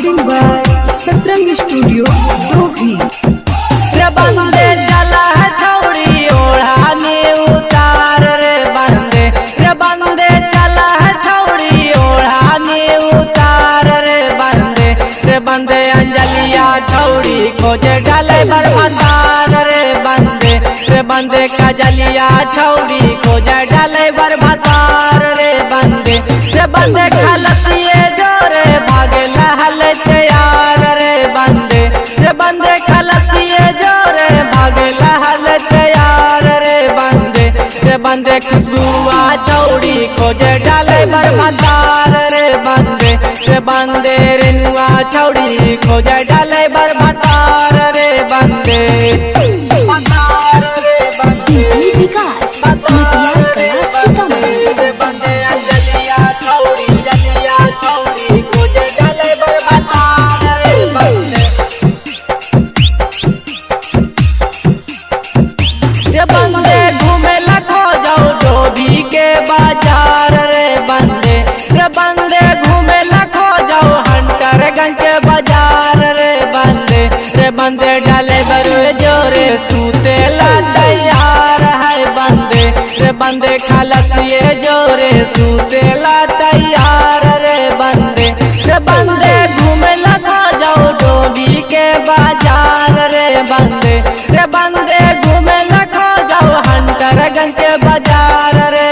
recording by Satrang Studio, Dohri. रे बंदे चला है छौड़ी ओढ़ाने उतार रे बंदे चला है छौड़ी ओढ़ाने उतार रे बंदे अंजलिया छौड़ी खोजे डाले बरबादार रे बंदे कजलिया छौड़ी खोजे डाले बरबादार रे बंदे खलसिए जोरे भागे लहल तैयार रे बंदे खलसिए जोरे भागे लहल तैयार रे बंदे खुशबुआ छौड़ी खोजे डाले बरबादार रे बंदे रेनुआ छौड़ी खोजे डाले बरबादार रे बंदे DJ Vikas, Mutiara Kala Sitamarhi. बंदे अंजलिया छौड़ी खोजे डाले बरबादार रे बंदे घूमे लखो जाओ डोभी के बाजार रे बंदे घूमे लखो जाओ हंटरगंज के बाजार रे बंदे डाले बरो जोरे सूते ला तैयार है बंदे खलसिए जोरे सूते ला तैयार रे बंदे घूमे लखो जाओ डोभी के बाजार रे बंदे घूमे लखो जाओ हंटरगंज के बाजार रे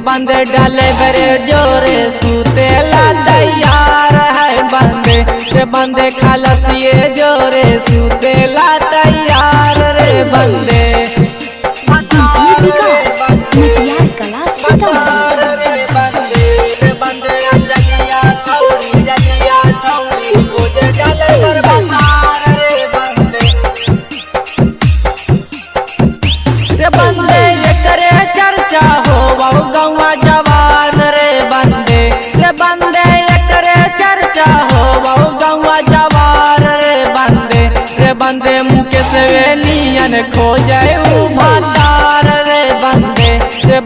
बंदे डाले बरे जोरे सूते ला तैयार है बंदे खलसिए जोरे सूते ला तैयार रे बंदे DJ Vikas, Mutiara Kala Sitamarhi. बंदे अंजलिया छौड़ी खोजे डाले बरबादार रे बंदे एकरे चर्चा हो गौवा जवान रे बंदे एकरे चर्चा हो गौवा जवान रे बंदे मुकेश वे नियन खोजे भातार रे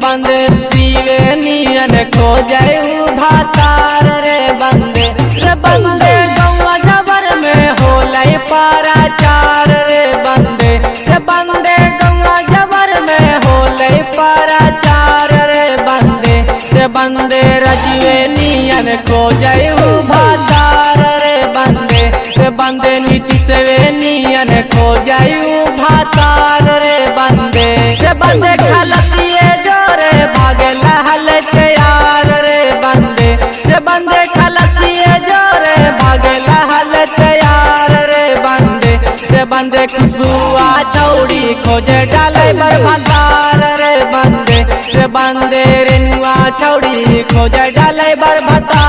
बंदे सीवे नियन खोजे भातार रे बंदे गौवा जबर में होलै पराचार रे बंदे गौवा जबर में होलै पराचार रे बंदे रजवे नियन खोजे भातार रे बंदे नीतीश वे नियन खोजे भातार रे बंदे खलसिए जोरे भागे लहल तैयार रे बंदे खलसिए जोरे भागे लहल तैयार रे बंदे खुशबुआ छौड़ी खोजे डाले बरबादार रे बंदे रेनुआ छौड़ी खोजे डाले बरबादार